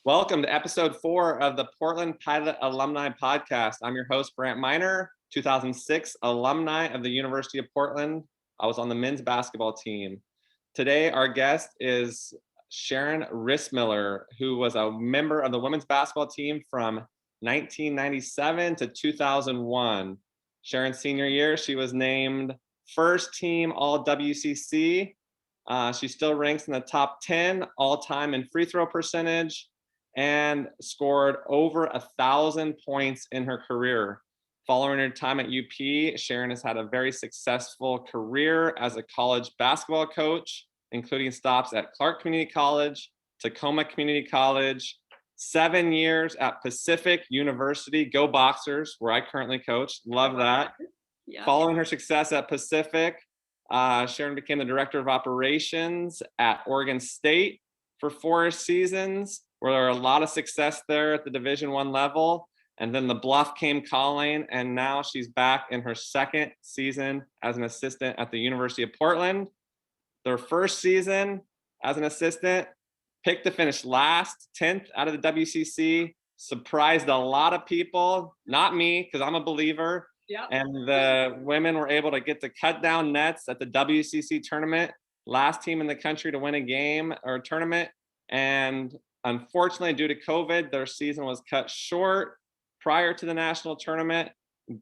Welcome to episode 4 of the Portland Pilot Alumni Podcast. I'm your host, Brant Minor, 2006 alumni of the University of Portland. I was on the men's basketball team. Today, our guest is Sharon Rissmiller, who was a member of the women's basketball team from 1997 to 2001. Sharon's senior year, she was named first team All-WCC. She still ranks in the top 10 all-time in free throw percentage and scored over 1,000 points in her career. Following her time at UP, Sharon has had a very successful career as a college basketball coach, including stops at Clark Community College, Tacoma Community College, 7 years at Pacific University, Go Boxers, where I currently coach. Love that. Yeah. Following her success at Pacific, Sharon became the director of operations at Oregon State for 4 seasons, where there were a lot of success there at the Division I level. And then the Bluff came calling, and now she's back in her second season as an assistant at the University of Portland. Their first season as an assistant, picked to finish last, 10th out of the WCC, surprised a lot of people, not me, because I'm a believer. Yep. And the women were able to get to cut down nets at the WCC tournament, last team in the country to win a game or a tournament. And unfortunately, due to COVID, their season was cut short prior to the national tournament,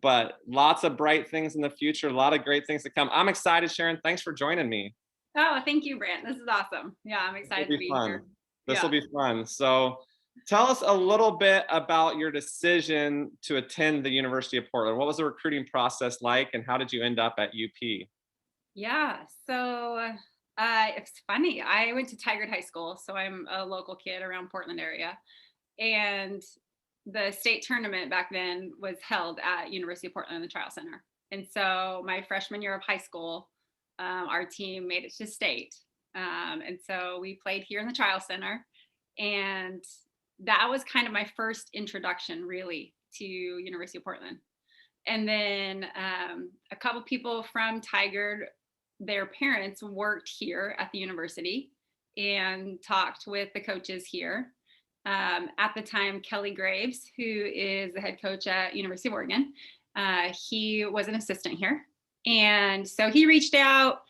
but lots of bright things in the future, a lot of great things to come. I'm excited, Sharon. Thanks for joining me. Oh, thank you, Brant. This is awesome. Yeah, I'm excited to be here. This will be fun. So tell us a little bit about your decision to attend the University of Portland. What was the recruiting process like, and how did you end up at UP? Yeah, so it's funny. I went to Tigard High School, so I'm a local kid around Portland area. And the state tournament back then was held at University of Portland in the Trial Center. And so my freshman year of high school, our team made it to state. And so we played here in the Trial Center. And that was kind of my first introduction really to University of Portland. And then a couple people from Tigard, their parents worked here at the university and talked with the coaches here. At the time, Kelly Graves, who is the head coach at University of Oregon, he was an assistant here. And so he reached out.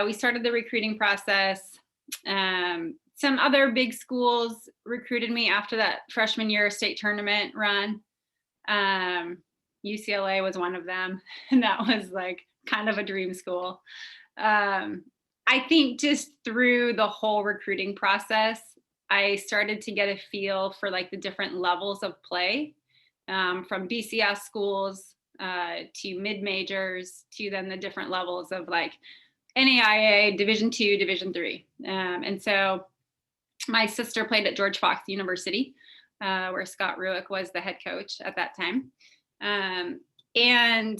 We started the recruiting process. Some other big schools recruited me after that freshman year state tournament run. UCLA was one of them, and that was like kind of a dream school. I think just through the whole recruiting process, I started to get a feel for like the different levels of play, from BCS schools to mid-majors to then the different levels of like NAIA, Division II, Division III. And so my sister played at George Fox University, where Scott Ruick was the head coach at that time. And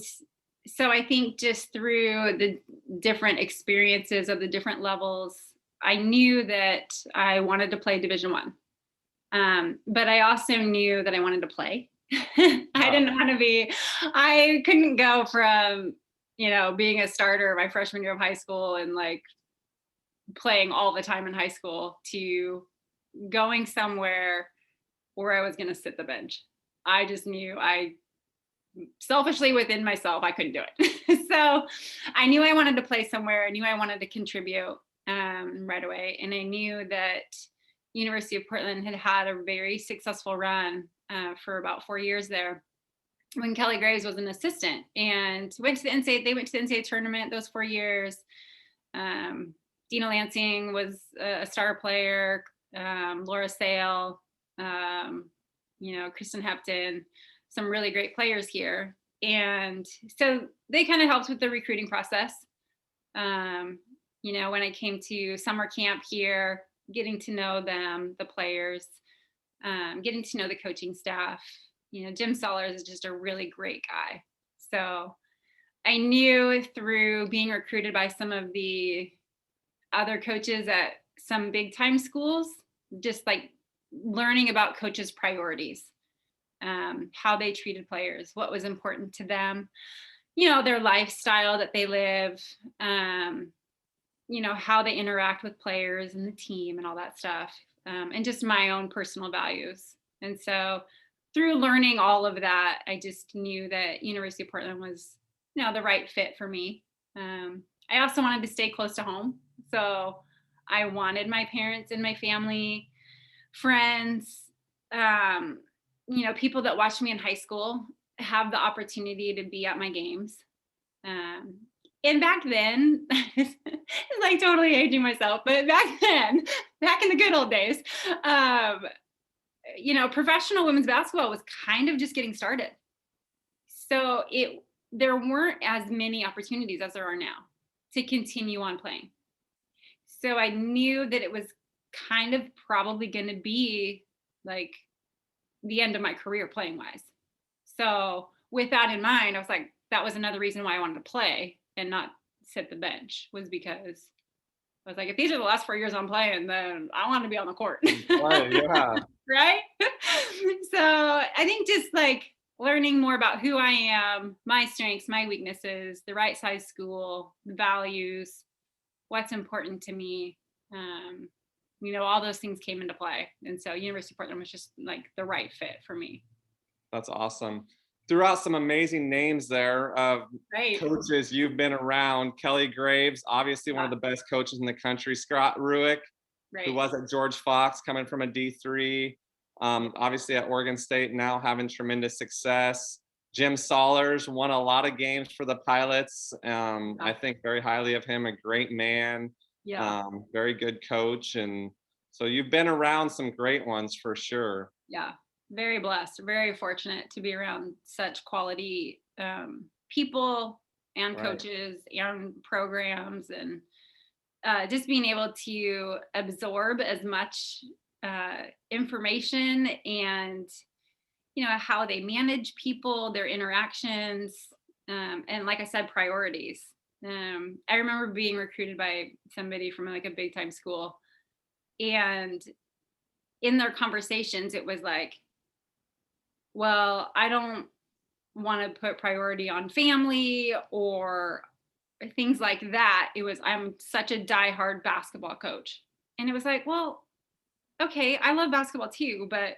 so I think just through the different experiences of the different levels, I knew that I wanted to play Division I. But I also knew that I wanted to play. I couldn't go from, being a starter my freshman year of high school and like playing all the time in high school to going somewhere where I was going to sit the bench. I just knew selfishly within myself, I couldn't do it. So I knew I wanted to play somewhere. I knew I wanted to contribute right away. And I knew that University of Portland had a very successful run for about 4 years there when Kelly Graves was an assistant, and they went to the NCAA tournament those 4 years. Dina Lansing was a star player, Laura Sale, Kristen Hepton, some really great players here. And so they kind of helped with the recruiting process. When I came to summer camp here, getting to know them, the players, getting to know the coaching staff. Jim Sellers is just a really great guy. So I knew through being recruited by some of the other coaches at some big time schools, just like learning about coaches' priorities, how they treated players, what was important to them, their lifestyle that they live, how they interact with players and the team and all that stuff. and just my own personal values. And so through learning all of that, I just knew that University of Portland was, the right fit for me. I also wanted to stay close to home. So I wanted my parents and my family, friends, people that watched me in high school have the opportunity to be at my games. And back then, it's like totally aging myself, but back then, back in the good old days, professional women's basketball was kind of just getting started. So there weren't as many opportunities as there are now to continue on playing. So I knew that it was kind of probably going to be like the end of my career playing wise. So with that in mind, I was like, that was another reason why I wanted to play and not sit the bench, was because I was like, if these are the last 4 years I'm playing, then I want to be on the court. Right, yeah. Right? So I think just like learning more about who I am, my strengths, my weaknesses, the right size school, the values, what's important to me, all those things came into play. And so University of Portland was just like the right fit for me. That's awesome. Threw out some amazing names there of Right. coaches you've been around. Kelly Graves, obviously one of the best coaches in the country. Scott Ruick, Right. who was at George Fox, coming from a D3. Obviously at Oregon State, now having tremendous success. Jim Sollers won a lot of games for the Pilots. I think very highly of him, a great man, very good coach. And so you've been around some great ones for sure. Yeah, very blessed, very fortunate to be around such quality people and coaches and programs, and just being able to absorb as much information and how they manage people, their interactions, and like I said, priorities. I remember being recruited by somebody from like a big time school, and in their conversations it was like, well, I don't want to put priority on family or things like that. It was, I'm such a diehard basketball coach. And it was like, well, okay, I love basketball too, but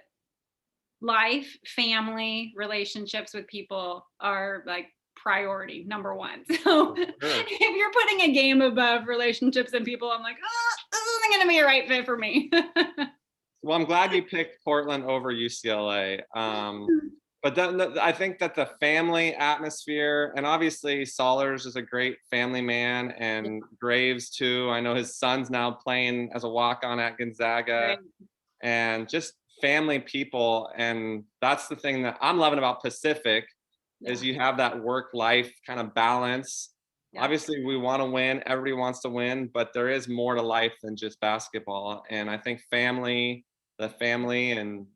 life, family, relationships with people are like priority number one. So if you're putting a game above relationships and people, I'm like, this isn't going to be a right fit for me. Well, I'm glad you picked Portland over UCLA. But I think that the family atmosphere, and obviously Sollers is a great family man, and Graves too. I know his son's now playing as a walk-on at Gonzaga, and just family people. And that's the thing that I'm loving about Pacific, is you have that work-life kind of balance. Obviously, we want to win. Everybody wants to win, but there is more to life than just basketball. And I think the family and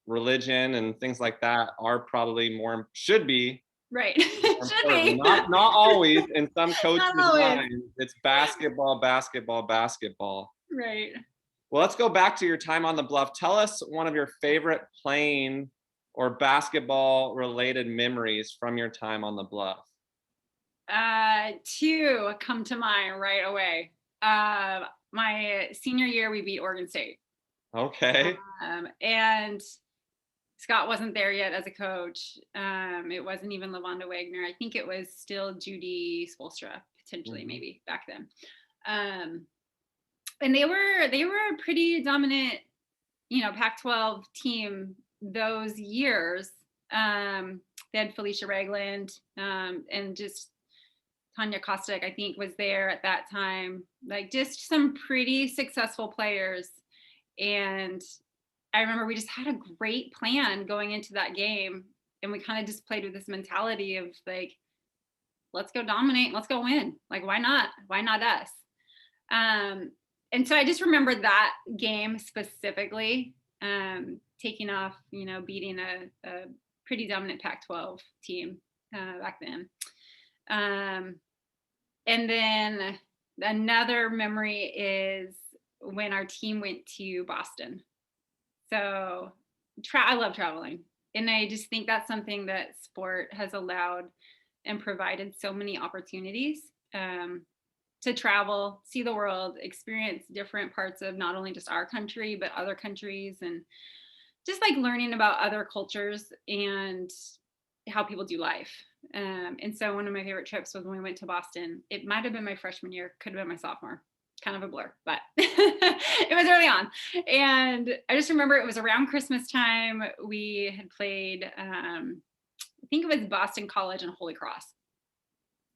religion and things like that are probably should be. Right. Should be. Not always. In some coaches' minds, it's basketball. Right. Well, let's go back to your time on the Bluff. Tell us one of your favorite playing or basketball related memories from your time on the Bluff. Two come to mind right away. My senior year, we beat Oregon State. Okay. And Scott wasn't there yet as a coach. It wasn't even LaVonda Wagner. I think it was still Judy Spolstra, potentially, maybe back then. And they were a pretty dominant, Pac-12 team those years. They had Felicia Ragland, and just Tanya Kostic, I think, was there at that time. Like, just some pretty successful players. And I remember we just had a great plan going into that game. And we kind of just played with this mentality of like, let's go dominate, let's go win. Like, why not? Why not us? And so I just remember that game specifically, taking off, beating a pretty dominant Pac-12 team back then. And then another memory is when our team went to Boston. So I love traveling. And I just think that's something that sport has allowed and provided so many opportunities. to travel, see the world, experience different parts of not only just our country, but other countries, and just like learning about other cultures and how people do life. And so one of my favorite trips was when we went to Boston. It might have been my freshman year, could have been my sophomore, kind of a blur, but it was early on. And I just remember it was around Christmas time. We had played, I think it was Boston College and Holy Cross.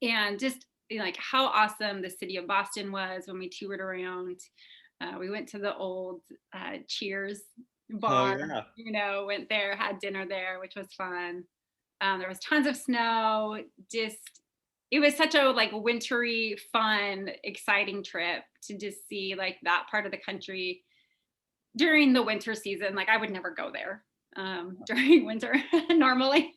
And just like how awesome the city of Boston was when we toured around. We went to the old Cheers bar, went there, had dinner there, which was fun. There was tons of snow. It was such a like wintry, fun, exciting trip to just see like that part of the country during the winter season. Like I would never go there during winter normally.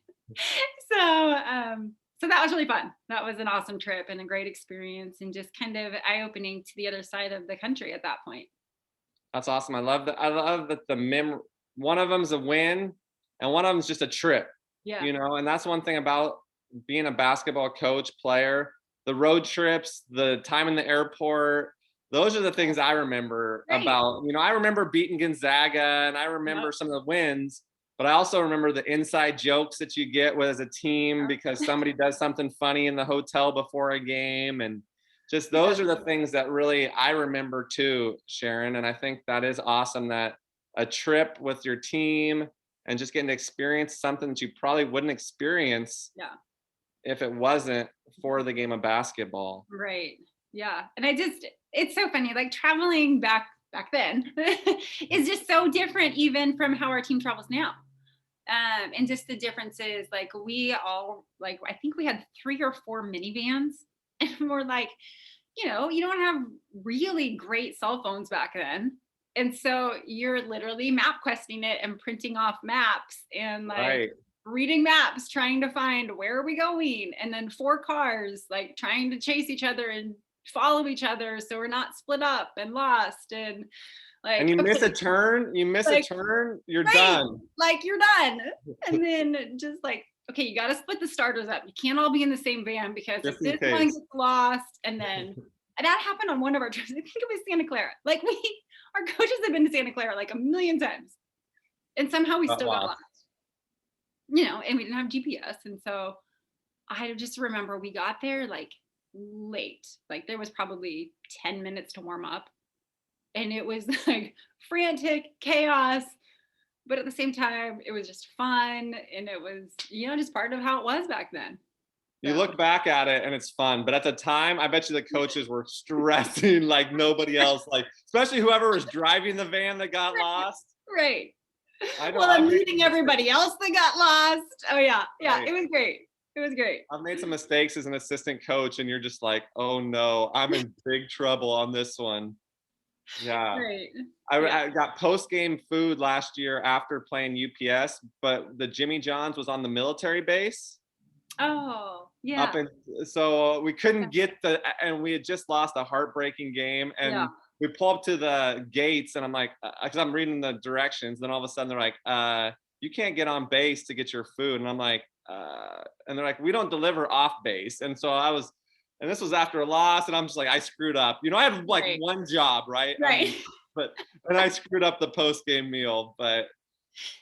So that was really fun. That was an awesome trip and a great experience, and just kind of eye-opening to the other side of the country at that point. That's awesome. I love that. One of them's a win and one of them's just a trip. Yeah. And that's one thing about being a basketball coach, player, the road trips, the time in the airport, those are the things I remember about. I remember beating Gonzaga and I remember some of the wins, but I also remember the inside jokes that you get as a team because somebody does something funny in the hotel before a game. And just those are the things that really I remember too, Sharon. And I think that is awesome, that a trip with your team and just getting to experience something that you probably wouldn't experience if it wasn't for the game of basketball. Right. Yeah. And it's so funny, like traveling back then is just so different even from how our team travels now. And just the differences, like I think we had 3 or 4 minivans, and we're like, you don't have really great cell phones back then. And so you're literally map questing it and printing off maps and reading maps, trying to find where are we going. And then 4 cars, like trying to chase each other and follow each other so we're not split up and lost. And like, and you miss a turn, you're done. Like you're done. And then just like, okay, you got to split the starters up. You can't all be in the same van because if this one gets lost. And that happened on one of our trips. I think it was Santa Clara. Like our coaches have been to Santa Clara like a million times. And somehow we still got lost. And we didn't have GPS. And so I just remember we got there like late. Like there was probably 10 minutes to warm up. And it was like frantic chaos, but at the same time, it was just fun. And it was, just part of how it was back then. You look back at it and it's fun, but at the time, I bet you the coaches were stressing like nobody else, like especially whoever was driving the van that got lost. Right. I'm meeting everybody else that got lost. Oh yeah. Right. It was great. It was great. I've made some mistakes as an assistant coach and you're just like, oh no, I'm in big trouble on this one. Yeah. Right. I got post-game food last year after playing UPS, but the Jimmy John's was on the military base. Oh, yeah. So we couldn't get and we had just lost a heartbreaking game. And we pull up to the gates and I'm like, because I'm reading the directions. Then all of a sudden they're like, you can't get on base to get your food. And I'm like, and they're like, we don't deliver off base. And so and this was after a loss, and I'm just like, I screwed up. I have like one job, right? Right. And I screwed up the post-game meal, but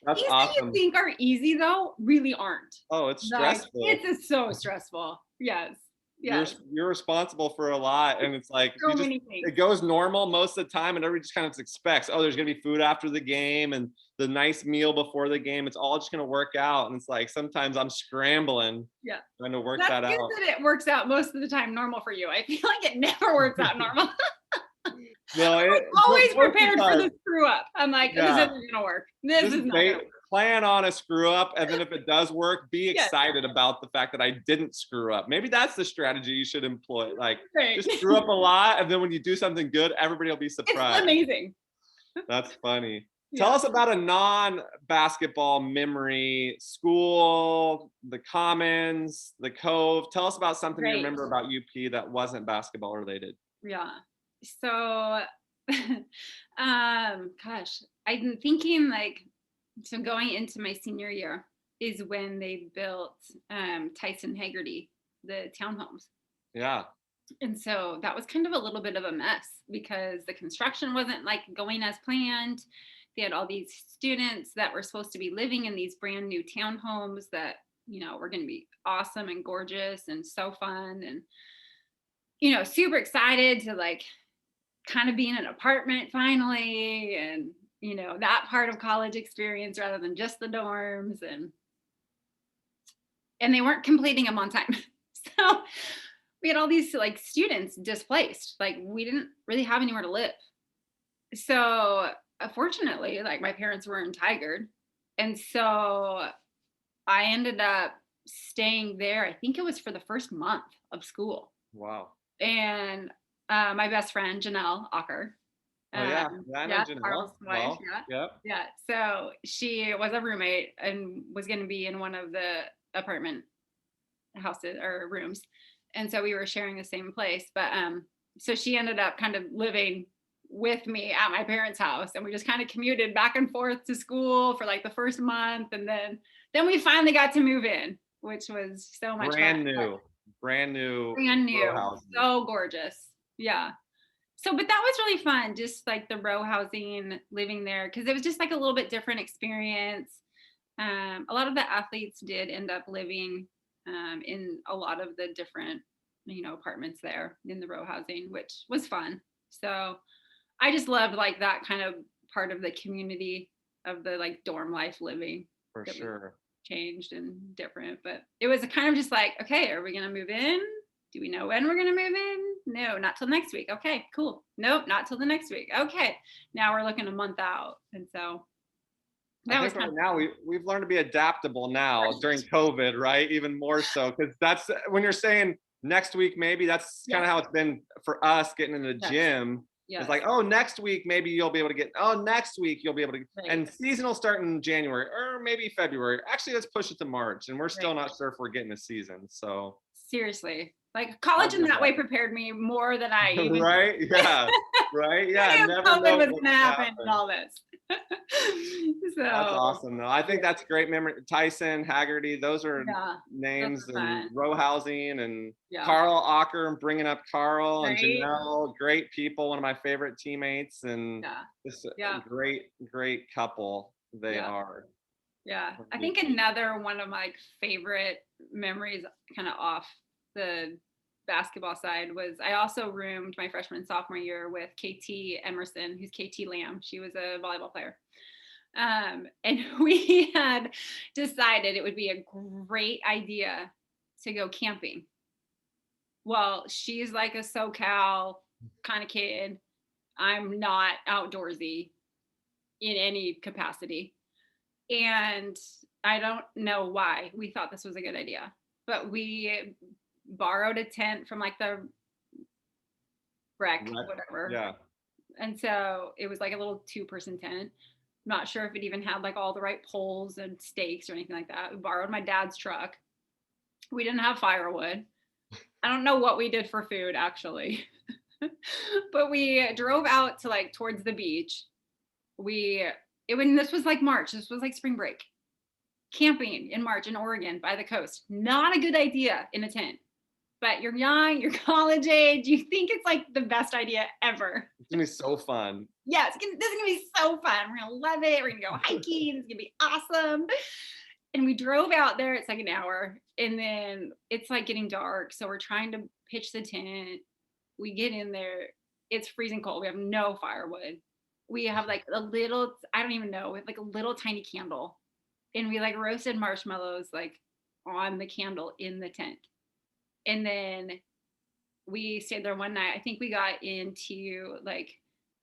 that's things awesome. That you think are easy though, really aren't. Oh, it's stressful. It's so stressful. Yes. You're responsible for a lot, and it's like so many things. It goes normal most of the time, and everybody just kind of expects, there's gonna be food after the game and the nice meal before the game. It's all just gonna work out, and it's like sometimes I'm scrambling, trying to work that out. That's good that it works out most of the time normal for you. I feel like it never works out normal. No, I'm always prepared for the screw up. I'm like, this isn't gonna work. This is not gonna work. Plan on a screw up, and then if it does work, be excited about the fact that I didn't screw up. Maybe that's the strategy you should employ. Like, just screw up a lot, and then when you do something good, everybody will be surprised. It's amazing. That's funny. Tell us about a non-basketball memory, school, the Commons, the Cove. Tell us about something you remember about UP that wasn't basketball related. Yeah. So, gosh, I've been thinking so going into my senior year is when they built Tyson Haggerty, the townhomes. Yeah. And so that was kind of a little bit of a mess because the construction wasn't like going as planned. They had all these students that were supposed to be living in these brand new townhomes that, were going to be awesome and gorgeous and so fun. And, super excited to like kind of be in an apartment finally. And, that part of college experience rather than just the dorms. And they weren't completing them on time. So we had all these like students displaced. Like we didn't really have anywhere to live. So fortunately, like my parents were in Tigard. And so I ended up staying there. I think it was for the first month of school. Wow. And my best friend, Janelle Ocker. Oh yeah, I know Janelle. Carl's wife. Well, yep. Yeah. So she was a roommate and was going to be in one of the apartment houses or rooms. And so we were sharing the same place. But so she ended up kind of living with me at my parents' house. And we just kind of commuted back and forth to school for like the first month. And then we finally got to move in, which was so much brand fun. Brand new. So gorgeous. Yeah. So, but that was really fun. Just like the row housing, living there, because it was just like a little bit different experience. A lot of the athletes did end up living in a lot of the different, apartments there in the row housing, which was fun. So I just loved like that kind of part of the community of the like dorm life living. For sure. Changed and different, but it was kind of just like, okay, are we going to move in? Do we know when we're going to move in? No, not till next week. Okay, cool. Nope, not till the next week. Okay, now we're looking a month out. And so that was right now we've learned to be adaptable now during COVID, right? Even more so, because that's when you're saying next week, maybe that's kind of how it's been for us getting in the gym. Yes. It's like, oh, next week, maybe you'll be able to get, next week you'll be able to, and season will start in January or maybe February. Actually, let's push it to March. And we're still not sure if we're getting a season. So seriously, like college in that way prepared me more than I even. Right? Yeah. Right? Yeah. Never COVID was going to happen and all this. So that's awesome though. I think that's great memory. Tyson, Haggerty, those are names, and row housing, and Carl Ocker, and bringing up Carl and Janelle, great people, one of my favorite teammates, and just a great couple they are. Yeah, I think another one of my favorite memories kind of off the basketball side was I also roomed my freshman and sophomore year with KT Emerson, who's KT Lamb. She was a volleyball player. And we had decided it would be a great idea to go camping. Well, she's like a SoCal kind of kid. I'm not outdoorsy in any capacity. And I don't know why we thought this was a good idea, but we borrowed a tent from like the rec, whatever. Yeah. And so it was like a little 2-person tent. Not sure if it even had like all the right poles and stakes or anything like that. We borrowed my dad's truck. We didn't have firewood. I don't know what we did for food actually, but we drove out to like towards the beach. This was like March. This was like spring break. Camping in March in Oregon by the coast. Not a good idea in a tent. But you're young, you're college age, you think it's like the best idea ever. It's gonna be so fun. Yeah, this is gonna be so fun. We're gonna love it. We're gonna go hiking. It's gonna be awesome. And we drove out there. It's like an hour, and then it's like getting dark. So we're trying to pitch the tent. We get in there. It's freezing cold. We have no firewood. We have like a little, I don't even know, like a little tiny candle, and we like roasted marshmallows like on the candle in the tent. And then we stayed there one night. I think we got into like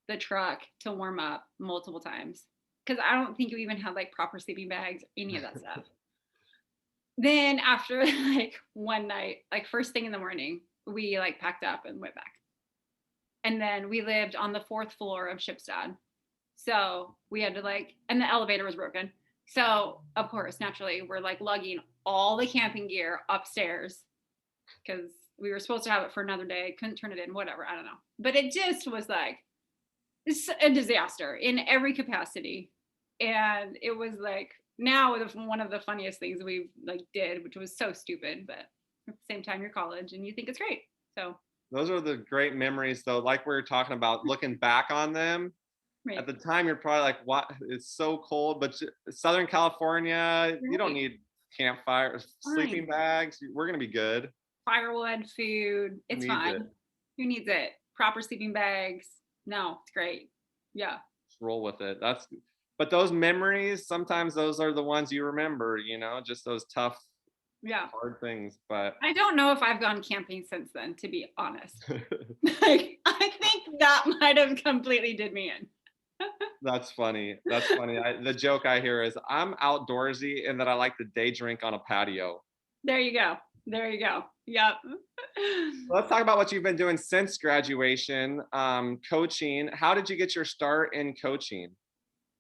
the truck to warm up multiple times because I don't think we even had like proper sleeping bags, any of that stuff. Then after like one night, like first thing in the morning, we like packed up and went back. And then we lived on the 4th floor of Shipstad. So we had to and the elevator was broken. So of course, naturally, we're like lugging all the camping gear upstairs because we were supposed to have it for another day, couldn't turn it in, whatever, I don't know. But it just was like, it's a disaster in every capacity. And it was like, now one of the funniest things we did, which was so stupid, but at the same time, you're college and you think it's great. So Those are the great memories though. Like we were talking about, looking back on them. Right. At the time, you're probably like, what? It's so cold, but Southern California, you don't Right. need campfires, sleeping Fine. bags. We're going to be good. Firewood, food, Who it's needs it? fine. Who needs it? Proper sleeping bags. No, it's great. Yeah. Just roll with it. But those memories, sometimes those are the ones you remember, just those tough, Yeah. hard things. But I don't know if I've gone camping since then, to be honest. Like, I think that might have completely did me in. That's funny. That's funny. The joke I hear is I'm outdoorsy and that I like to day drink on a patio. There you go. There you go. Yep. Let's talk about what you've been doing since graduation, coaching. How did you get your start in coaching?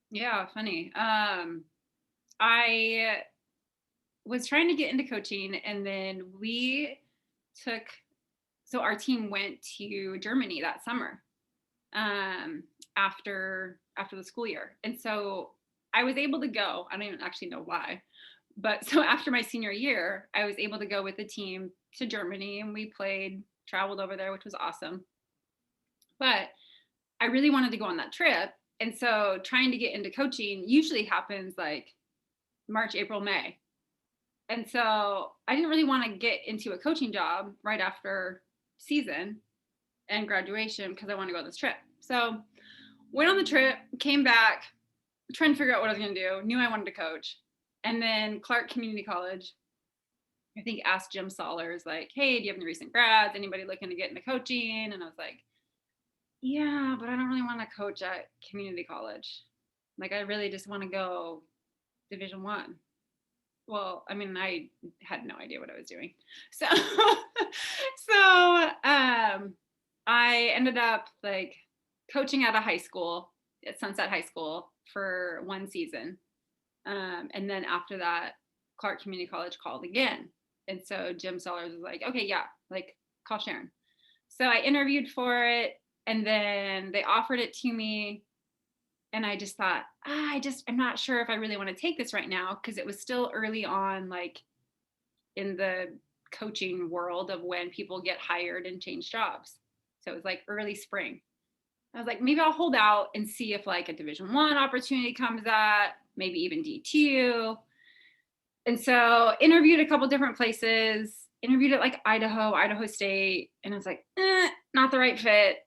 Yeah, funny. I was trying to get into coaching, and then so our team went to Germany that summer after the school year. And so I was able to go. I don't even actually know why. But so after my senior year, I was able to go with the team to Germany, and we traveled over there, which was awesome. But I really wanted to go on that trip. And so trying to get into coaching usually happens like March, April, May. And so I didn't really want to get into a coaching job right after season and graduation because I wanted to go on this trip. So went on the trip, came back, trying to figure out what I was going to do, knew I wanted to coach. And then Clark Community College, I think, asked Jim Sollers, like, hey, do you have any recent grads? Anybody looking to get into coaching? And I was like, yeah, but I don't really want to coach at community college. Like, I really just want to go Division I. Well, I mean, I had no idea what I was doing. So, I ended up like coaching at a high school, at Sunset High School, for one season. And then after that, Clark Community College called again. And so Jim Sellers was like, okay, yeah, like call Sharon. So I interviewed for it, and then they offered it to me. And I just thought, I'm not sure if I really want to take this right now, because it was still early on, like in the coaching world of when people get hired and change jobs. So it was like early spring. I was like, maybe I'll hold out and see if like a Division I opportunity comes up, maybe even D2. And so interviewed a couple different places, interviewed at like Idaho State. And I was like, not the right fit.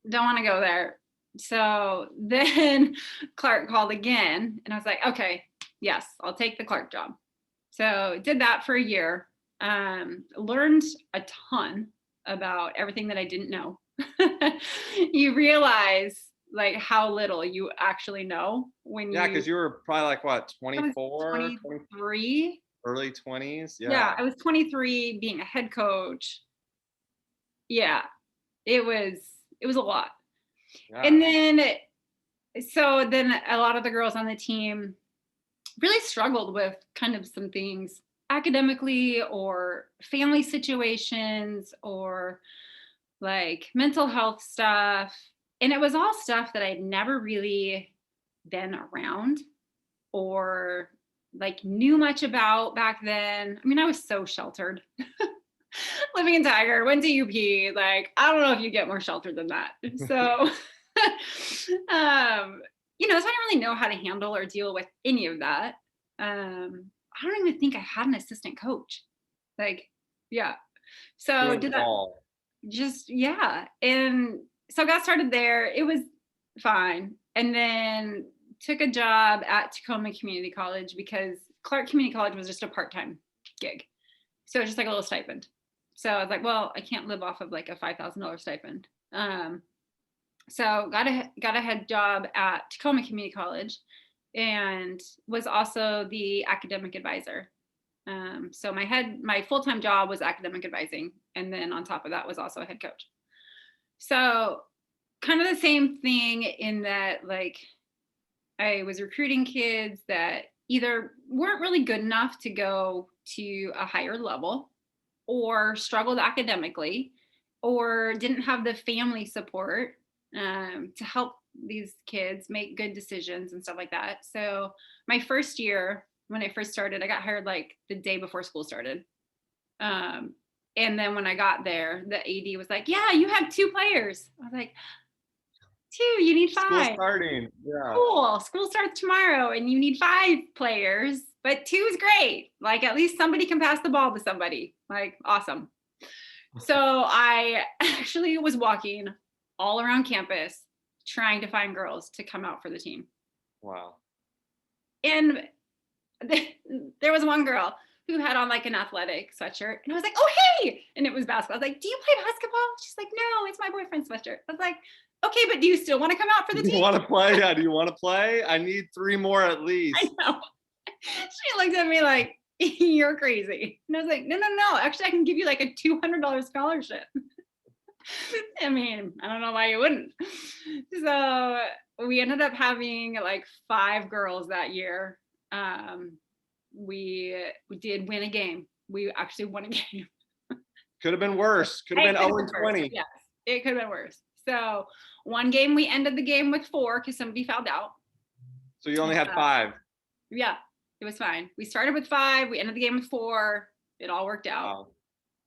Don't want to go there. So then Clark called again, and I was like, okay, yes, I'll take the Clark job. So did that for a year. Learned a ton about everything that I didn't know. You realize like how little you actually know when because you were probably like what, 24, 23, early 20s. Yeah, I was 23 being a head coach. Yeah, it was a lot. Yeah. And then a lot of the girls on the team really struggled with kind of some things academically or family situations or like mental health stuff. And it was all stuff that I'd never really been around or like knew much about back then. I mean, I was so sheltered. Living in Tigard, went to UP. Like, I don't know if you get more sheltered than that. So, so I didn't really know how to handle or deal with any of that. I don't even think I had an assistant coach. Like, yeah. So did that. Just, yeah. And so I got started there. It was fine. And then took a job at Tacoma Community College because Clark Community College was just a part-time gig. So it was just like a little stipend. So I was like, well, I can't live off of like a $5,000 stipend. So got a head job at Tacoma Community College and was also the academic advisor. So my full-time job was academic advising. And then on top of that was also a head coach. So kind of the same thing in that, like, I was recruiting kids that either weren't really good enough to go to a higher level or struggled academically or didn't have the family support to help these kids make good decisions and stuff like that. So my first year, when I first started, I got hired like the day before school started. And then when I got there, the AD was like, yeah, you have 2 players. I was like, 2, you need 5. School starting. Yeah. Cool. School starts tomorrow and you need 5 players, but 2 is great. Like at least somebody can pass the ball to somebody. Like awesome. So I actually was walking all around campus trying to find girls to come out for the team. Wow. And there was one girl who had on like an athletic sweatshirt. And I was like, oh, hey. And it was basketball. I was like, do you play basketball? She's like, no, it's my boyfriend's sweatshirt. I was like, okay, but do you still want to come out for the team? Do you want to play? Yeah, do you want to play? I need 3 more at least. I know. She looked at me like, you're crazy. And I was like, no. Actually, I can give you like a $200 scholarship. I mean, I don't know why you wouldn't. So we ended up having like 5 girls that year. We did win a game. We actually won a game. Could have been worse. Could have been 0-20. Yes, it could have been worse. So one game we ended the game with 4 because somebody fouled out. So you only had 5. Yeah, it was fine. We started with 5. We ended the game with 4. It all worked out. Wow.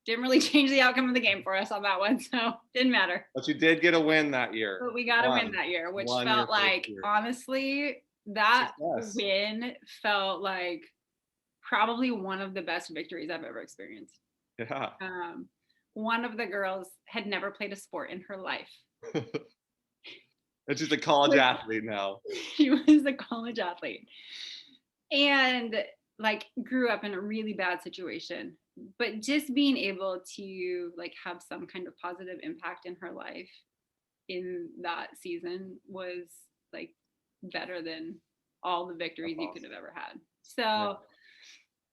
Didn't really change the outcome of the game for us on that one, so didn't matter. But you did get a win that year. But we got a win that year, which felt like, honestly, that win felt like probably one of the best victories I've ever experienced. Yeah. One of the girls had never played a sport in her life. And she's a college athlete now. She was a college athlete. And like grew up in a really bad situation. But just being able to like have some kind of positive impact in her life in that season was like better than all the victories you could have ever had. So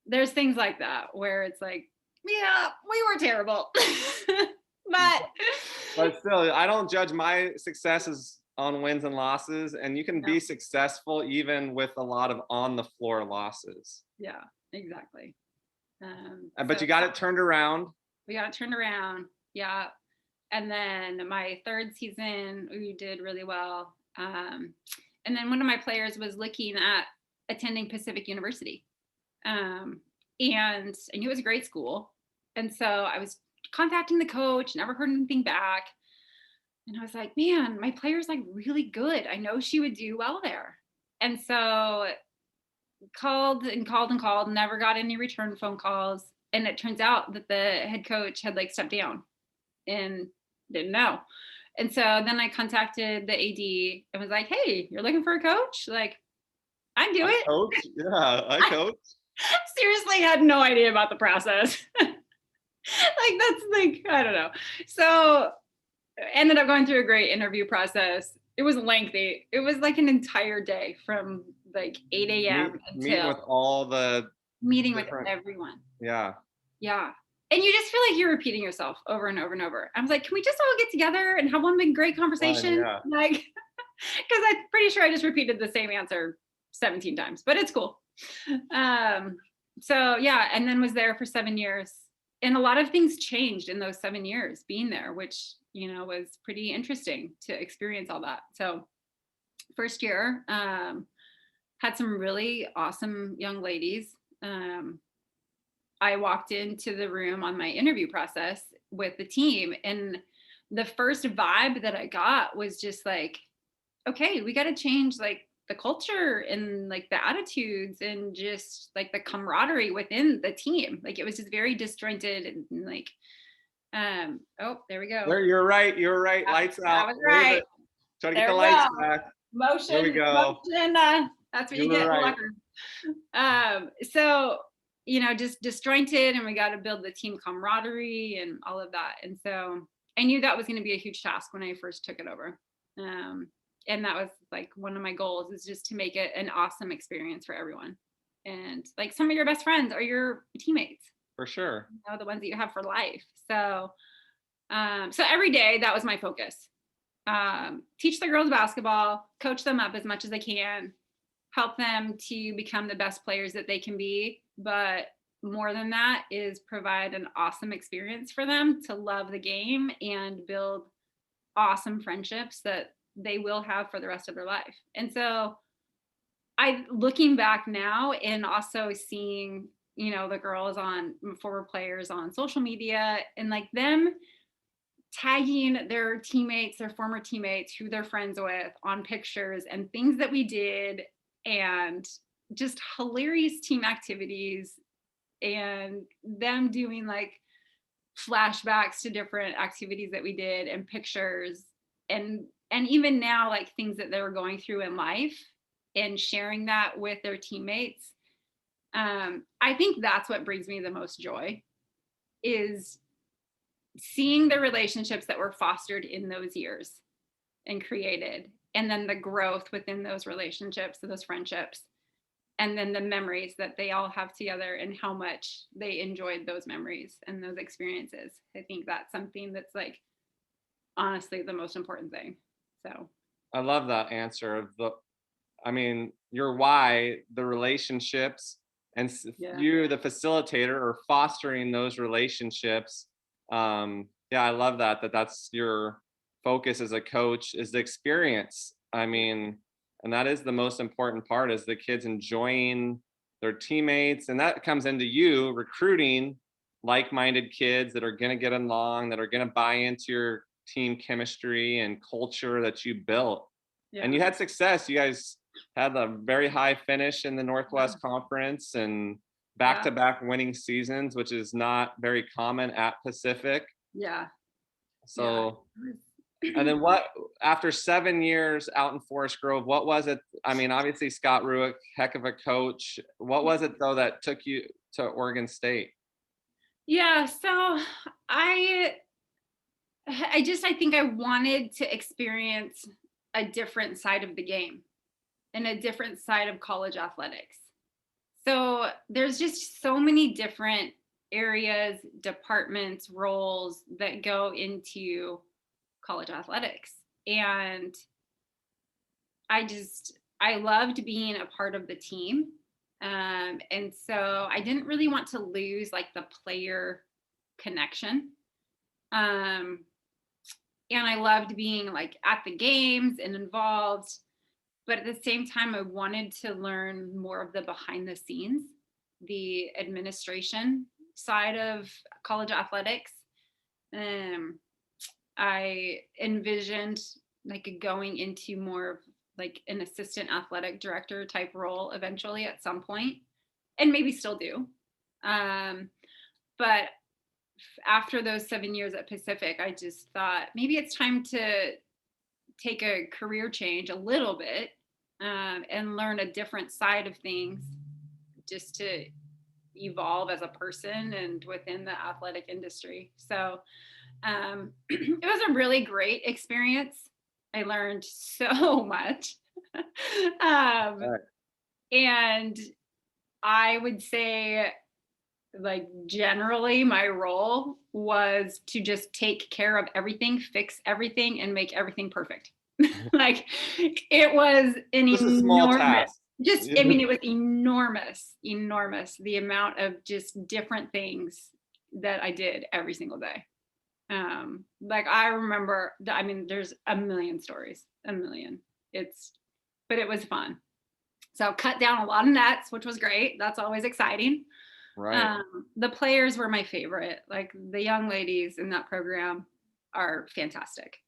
there's things like that where it's like, yeah, we were terrible. but still, I don't judge my successes on wins and losses, and you can be successful even with a lot of on the floor losses. Yeah, exactly. But you got it turned around. We got it turned around. Yeah. And then my 3rd season, we did really well. And then one of my players was looking at attending Pacific University. And I knew it was a great school. And so I was contacting the coach, never heard anything back. And I was like, man, my player's like really good. I know she would do well there. And so called, never got any return phone calls. And it turns out that the head coach had like stepped down and didn't know. And so then I contacted the AD and was like, hey, you're looking for a coach? Like, I do it. Coach? Yeah, I coach. Seriously had no idea about the process. Like, that's like, I don't know. So ended up going through a great interview process. It was lengthy. It was like an entire day from like 8 a.m. Meeting with all the with everyone. Yeah. Yeah. And you just feel like you're repeating yourself over and over and over. I was like, can we just all get together and have one big great conversation? Yeah. Like, because I'm pretty sure I just repeated the same answer 17 times, but it's cool. So yeah, and then was there for 7 years. And a lot of things changed in those 7 years being there, which, you know, was pretty interesting to experience all that. So first year, had some really awesome young ladies. I walked into the room on my interview process with the team, and the first vibe that I got was just like, okay, we got to change like the culture and like the attitudes and just like the camaraderie within the team. Like it was just very disjointed and like, oh, there we go. You're right. Lights out. I was right. Try to get the lights back. Motion. There we go. Motion, that's what you get. Right. So, you know, just disjointed, and we got to build the team camaraderie and all of that. And so I knew that was going to be a huge task when I first took it over. And that was like one of my goals, is just to make it an awesome experience for everyone. And like some of your best friends are your teammates. For sure. You know, the ones that you have for life. So, so every day that was my focus. Teach the girls basketball, coach them up as much as I can, help them to become the best players that they can be. But more than that is provide an awesome experience for them to love the game and build awesome friendships that they will have for the rest of their life. And so looking back now and also seeing the girls former players on social media, and like them tagging their teammates, their former teammates who they're friends with on pictures and things that we did, and just hilarious team activities, and them doing like flashbacks to different activities that we did and pictures, and even now like things that they're going through in life and sharing that with their teammates. I think that's what brings me the most joy, is seeing the relationships that were fostered in those years and created, and then the growth within those relationships, those friendships, and then the memories that they all have together and how much they enjoyed those memories and those experiences. I think that's something that's like honestly the most important thing. So I love that answer. Your why, the relationships, and you, the facilitator, or fostering those relationships. I love that's your focus as a coach, is the experience. And that is the most important part, is the kids enjoying their teammates. And that comes into you recruiting like-minded kids that are going to get along, that are going to buy into your team chemistry and culture that you built. Yeah. And you had success. You guys had a very high finish in the Northwest Conference and back-to-back winning seasons, which is not very common at Pacific. Yeah. So, and then after 7 years out in Forest Grove, what was it? Obviously Scott Ruick, heck of a coach. What was it though that took you to Oregon State? Yeah. So I think I wanted to experience a different side of the game and a different side of college athletics. So there's just so many different areas, departments, roles that go into college athletics. And I loved being a part of the team. And so I didn't really want to lose like the player connection. And I loved being like at the games and involved, but at the same time, I wanted to learn more of the behind the scenes, the administration side of college athletics. I envisioned like going into more of like an assistant athletic director type role eventually at some point, and maybe still do. But after those 7 years at Pacific, I just thought maybe it's time to take a career change a little bit, and learn a different side of things, just to evolve as a person and within the athletic industry. So it was a really great experience. I learned so much. And I would say, like, generally my role was to just take care of everything, fix everything, and make everything perfect. Like, it was an enormous, it was enormous, the amount of just different things that I did every single day. Like, I remember, there's a million stories, but it was fun. So cut down a lot of nets, which was great. That's always exciting. Right. The players were my favorite. Like, the young ladies in that program are fantastic.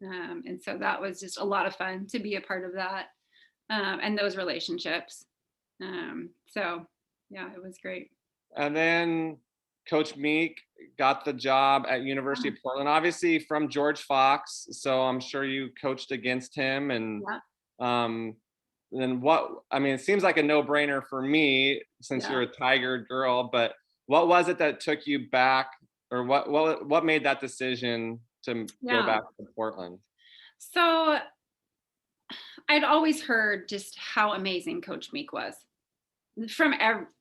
And so that was just a lot of fun to be a part of that, and those relationships. So yeah, it was great. And then Coach Meek got the job at University of Portland, obviously from George Fox. So I'm sure you coached against him. And then it seems like a no-brainer for me since you're a Tiger girl, but what was it that took you back, or what made that decision to go back to Portland? So I'd always heard just how amazing Coach Meek was from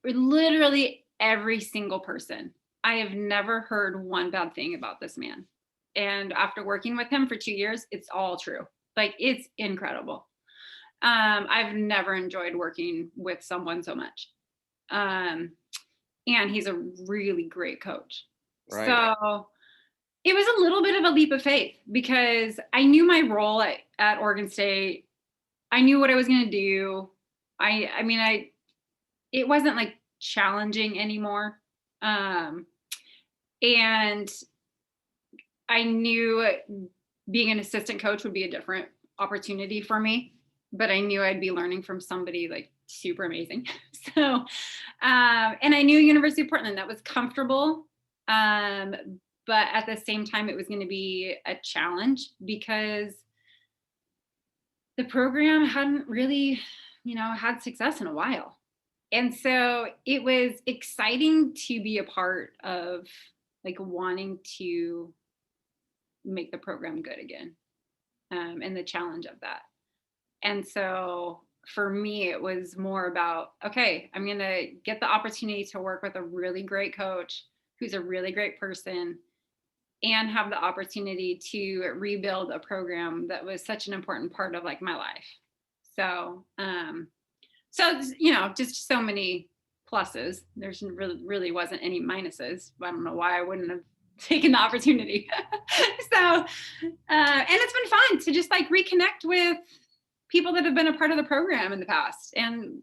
literally every single person. I have never heard one bad thing about this man. And after working with him for 2 years, it's all true. Like, it's incredible. I've never enjoyed working with someone so much. And he's a really great coach. Right. So it was a little bit of a leap of faith, because I knew my role at Oregon State. I knew what I was going to do. It wasn't like challenging anymore. And I knew being an assistant coach would be a different opportunity for me, but I knew I'd be learning from somebody like super amazing. So, and I knew University of Portland, that was comfortable. But at the same time, it was going to be a challenge because the program hadn't really, had success in a while. And so it was exciting to be a part of like wanting to make the program good again, and the challenge of that. And so for me, it was more about, okay, I'm going to get the opportunity to work with a really great coach who's a really great person, and have the opportunity to rebuild a program that was such an important part of like my life. So, just so many pluses. There's really wasn't any minuses. I don't know why I wouldn't have taken the opportunity. So, and it's been fun to just like reconnect with people that have been a part of the program in the past. And,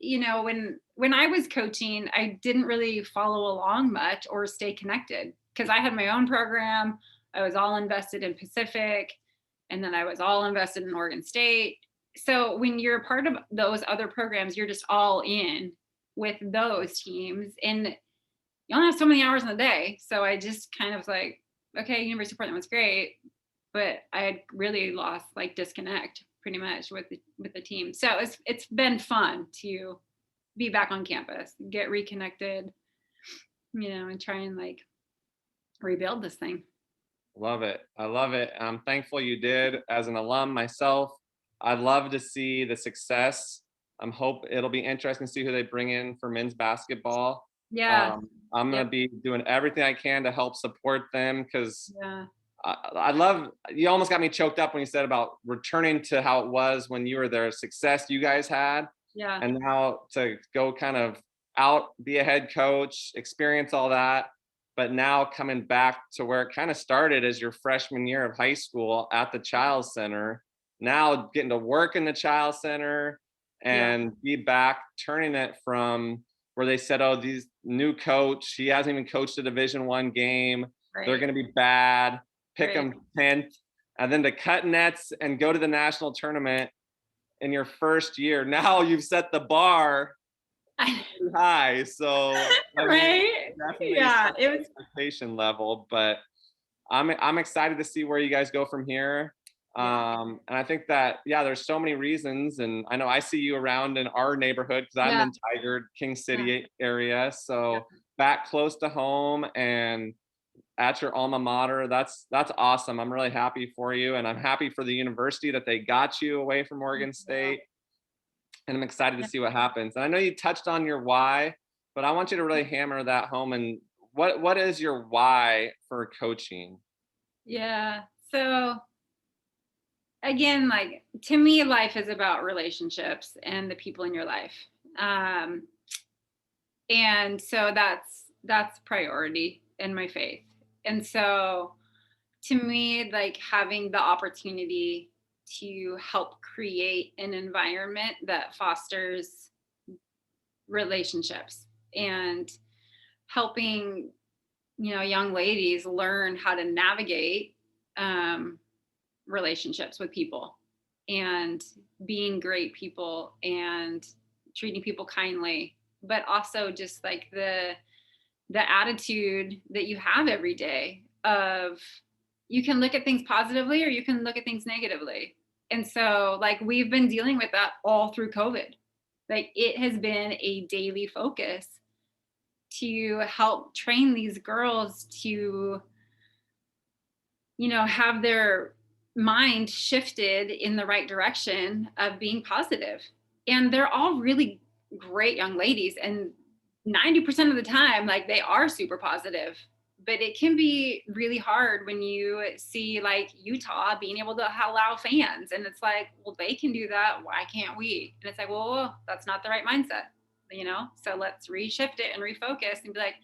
when I was coaching, I didn't really follow along much or stay connected because I had my own program. I was all invested in Pacific, and then I was all invested in Oregon State. So when you're part of those other programs, you're just all in with those teams, and you only have so many hours in the day. So I just kind of was like, okay, University of Portland was great, but I had really lost like disconnect pretty much with the team. So it's been fun to be back on campus, get reconnected, and try and like rebuild this thing. Love it. I love it. I'm thankful you did. As an alum myself, I'd love to see the success. Hope it'll be interesting to see who they bring in for men's basketball. Yeah. I'm going to be doing everything I can to help support them because Yeah. I love, you almost got me choked up when you said about returning to how it was when you were there, success you guys had. Yeah. And now to go kind of out, be a head coach, experience all that. But now coming back to where it kind of started as your freshman year of high school at the Child Center, now getting to work in the Child Center and be back, turning it from where they said, oh, these new coach, he hasn't even coached a Division I game. Right. They're going to be bad. Pick them 10th, and then to cut nets and go to the national tournament in your first year. Now you've set the bar high. So right. Yeah, it was expectation level, but I'm excited to see where you guys go from here. And I think that, there's so many reasons. And I know I see you around in our neighborhood because I'm in Tigard, King City area. So back close to home and at your alma mater. That's awesome. I'm really happy for you. And I'm happy for the university that they got you away from Oregon State. And I'm excited to see what happens. And I know you touched on your why, but I want you to really hammer that home. And what is your why for coaching? Yeah. So again, like to me, life is about relationships and the people in your life. And so that's priority in my faith. And so to me, like having the opportunity to help create an environment that fosters relationships and helping, young ladies learn how to navigate relationships with people and being great people and treating people kindly, but also just like the attitude that you have every day of you can look at things positively or you can look at things negatively. And so like we've been dealing with that all through COVID. Like it has been a daily focus to help train these girls to, have their mind shifted in the right direction of being positive. And they're all really great young ladies. And 90% of the time, like they are super positive, but it can be really hard when you see like Utah being able to allow fans. And it's like, well, they can do that. Why can't we? And it's like, well, that's not the right mindset, So let's reshift it and refocus and be like,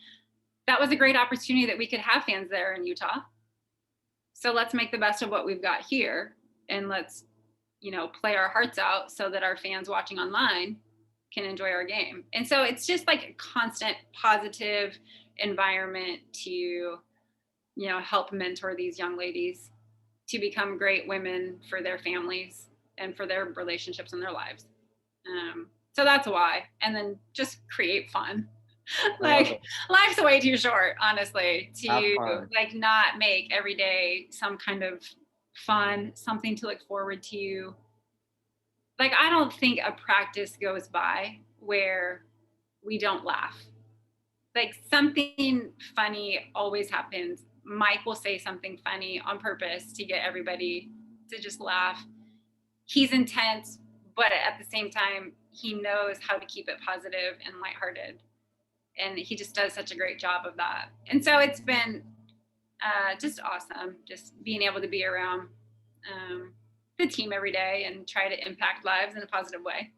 that was a great opportunity that we could have fans there in Utah. So let's make the best of what we've got here. And let's, play our hearts out so that our fans watching online can enjoy our game. And so it's just like a constant positive environment to, help mentor these young ladies to become great women for their families and for their relationships in their lives. So that's why. And then just create fun. Like life's way too short, honestly, to like not make every day some kind of fun, something to look forward to. Like, I don't think a practice goes by where we don't laugh. Like, something funny always happens. Mike will say something funny on purpose to get everybody to just laugh. He's intense, but at the same time, he knows how to keep it positive and lighthearted. And he just does such a great job of that. And so it's been just awesome, just being able to be around the team every day and try to impact lives in a positive way.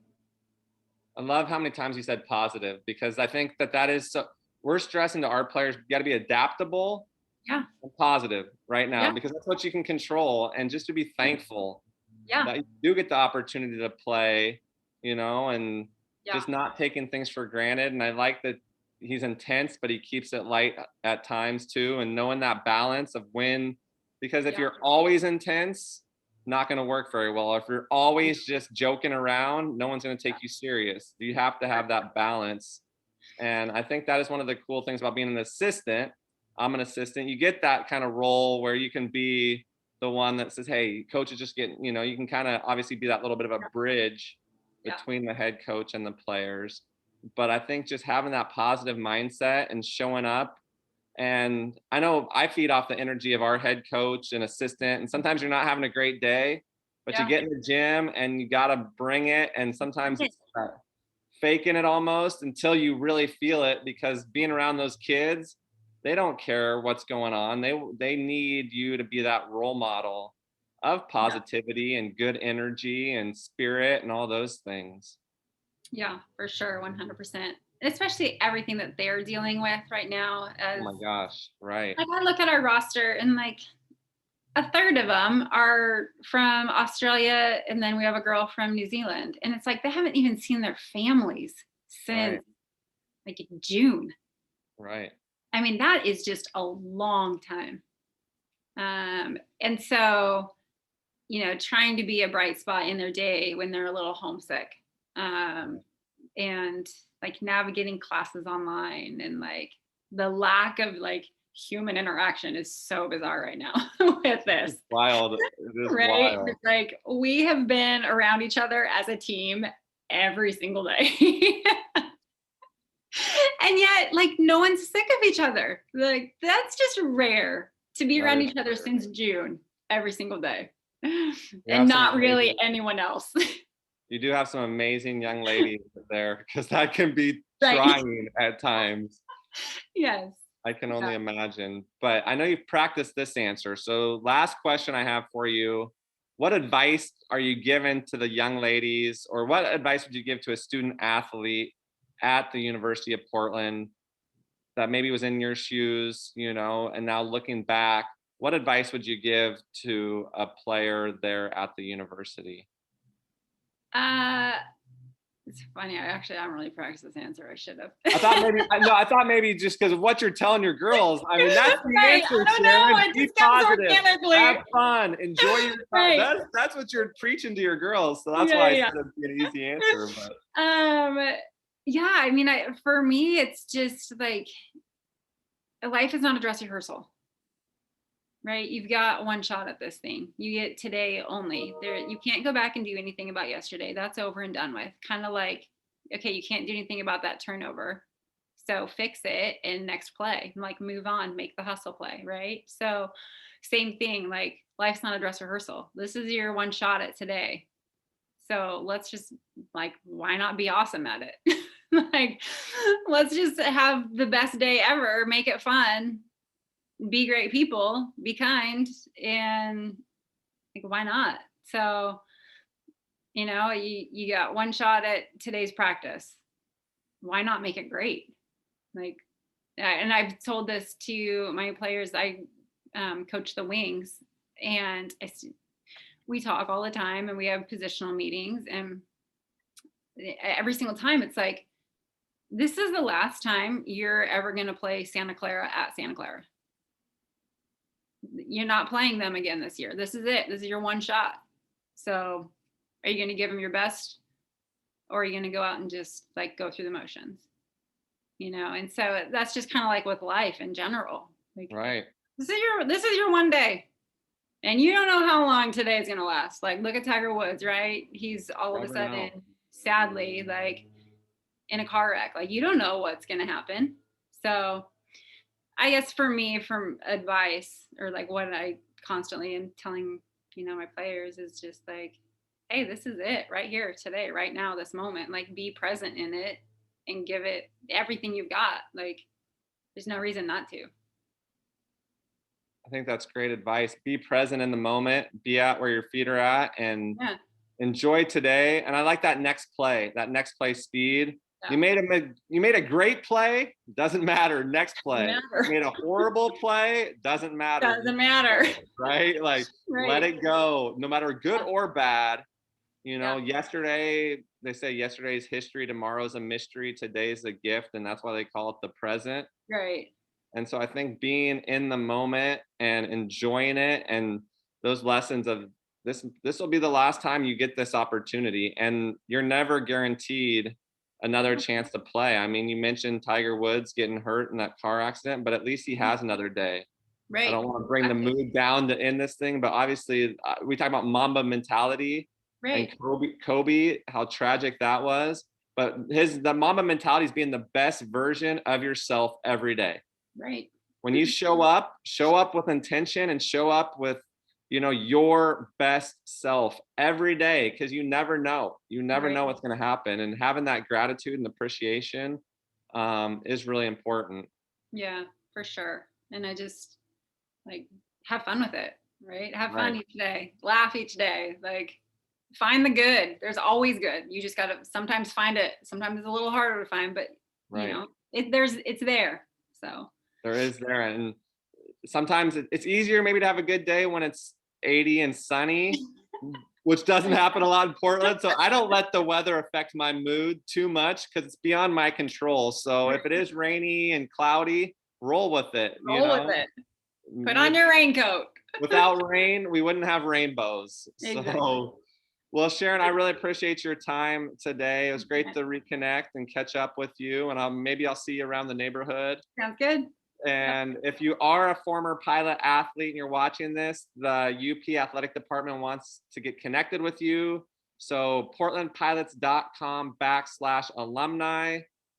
I love how many times you said positive, because I think that is so, we're stressing to our players, you got to be adaptable and positive right now, because that's what you can control, and just to be thankful that you do get the opportunity to play, and just not taking things for granted. And I like that he's intense, but he keeps it light at times too, and knowing that balance of when, because if you're always intense, not going to work very well. If you're always just joking around, no one's going to take you serious. You have to have that balance. And I think that is one of the cool things about being an assistant. I'm an assistant. You get that kind of role where you can be the one that says, hey, coach is just getting, you can kind of obviously be that little bit of a bridge between the head coach and the players. But I think just having that positive mindset and showing up. And I know I feed off the energy of our head coach and assistant. And sometimes you're not having a great day, but you get in the gym and you got to bring it. And sometimes it's faking it almost until you really feel it, because being around those kids, they don't care what's going on. They need you to be that role model of positivity and good energy and spirit and all those things. Yeah, for sure. 100%. Especially everything that they're dealing with right now. Oh my gosh, right. Like, I look at our roster and like a third of them are from Australia, and then we have a girl from New Zealand. And it's like they haven't even seen their families since like June. Right. I mean, that is just a long time. And so, trying to be a bright spot in their day when they're a little homesick. And like navigating classes online, and like the lack of like human interaction is so bizarre right now with this. It's wild. It is right? Wild. It's like we have been around each other as a team every single day. And yet, like, no one's sick of each other. Like, that's just rare to be around each other since June every single day. And not really anyone else. You do have some amazing young ladies there, because that can be trying at times. Yes. I can only imagine. But I know you've practiced this answer. So last question I have for you. What advice are you giving to the young ladies, or what advice would you give to a student athlete at the University of Portland that maybe was in your shoes, and now looking back, what advice would you give to a player there at the university? It's funny. I haven't really practiced this answer. I should have. I thought maybe just because of what you're telling your girls. I mean, that's the answer, I don't know. Sharon. Be positive. Have fun. Enjoy your time. Right. That's what you're preaching to your girls. So that's why I said it'd be an easy answer. But. I mean, for me, it's just like life is not a dress rehearsal. Right? You've got one shot at this thing. You get today only. You can't go back and do anything about yesterday. That's over and done with. Kind of like, okay, you can't do anything about that turnover. So fix it and next play. Like, move on, make the hustle play, right? So same thing, like life's not a dress rehearsal. This is your one shot at today. So let's just, like, why not be awesome at it? Like, let's just have the best day ever, make it fun. Be great people, be kind, and like, why not? So, you got one shot at today's practice. Why not make it great? Like, and I've told this to my players. I coach the wings, and we talk all the time, and we have positional meetings, and every single time it's like, this is the last time you're ever going to play Santa Clara at Santa Clara. You're not playing them again this year. This is it. This is your one shot. So are you going to give them your best, or are you going to go out and just like go through the motions? And so that's just kind of like with life in general. Like, right. This is your one day. And you don't know how long today is going to last. Like, look at Tiger Woods, right? He's all of a sudden, sadly, like in a car wreck. Like, you don't know what's going to happen. So I guess for me, from advice, or like what I constantly am telling, my players, is just like, hey, this is it right here today, right now, this moment. Like, be present in it and give it everything you've got. Like, there's no reason not to. I think that's great advice. Be present in the moment, be at where your feet are at, and enjoy today. And I like that next play speed. Yeah. You made a great play, doesn't matter. Next play. You made a horrible play, doesn't matter. Doesn't matter. Right? Like, let it go, no matter good or bad. Yesterday, they say yesterday's history, tomorrow's a mystery, today's a gift, and that's why they call it the present. Right. And so I think being in the moment and enjoying it, and those lessons of this will be the last time you get this opportunity, and you're never guaranteed another chance to play. I mean, you mentioned Tiger Woods getting hurt in that car accident, but at least he has another day. Right. I don't want to bring the mood down to end this thing, but obviously we talk about Mamba mentality, right? And Kobe, how tragic that was. But the Mamba mentality is being the best version of yourself every day. Right. When you show up with intention, and show up with, your best self every day, because you never know what's going to happen. And having that gratitude and appreciation is really important. Yeah, for sure. And I just like have fun with it, right? Have fun each day, laugh each day, like find the good. There's always good. You just got to sometimes find it. Sometimes it's a little harder to find, but it's there. So there is there. And sometimes it's easier maybe to have a good day when it's 80 and sunny, which doesn't happen a lot in Portland. So I don't let the weather affect my mood too much, because it's beyond my control. So if it is rainy and cloudy, roll with it. With it. Put on your raincoat. Without rain, we wouldn't have rainbows. Exactly. So, well, Sharon, I really appreciate your time today. It was great to reconnect and catch up with you. And maybe I'll see you around the neighborhood. Sounds good. And if you are a former pilot athlete and you're watching this, the UP Athletic Department wants to get connected with you. So portlandpilots.com/alumni,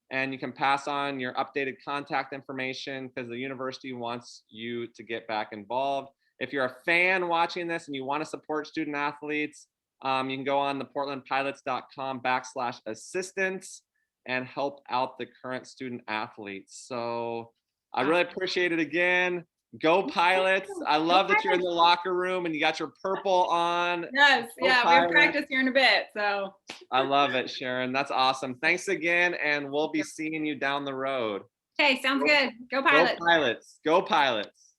and you can pass on your updated contact information, because the university wants you to get back involved. If you're a fan watching this and you want to support student athletes, you can go on the portlandpilots.com/assistance and help out the current student athletes. So I really appreciate it again. Go Pilots. I love that you're in the locker room and you got your purple on. Yes. Go yeah. Pilots. We have practice here in a bit. So I love it, Sharon. That's awesome. Thanks again. And we'll be seeing you down the road. Okay. Sounds good. Go Pilots. Go Pilots. Go Pilots.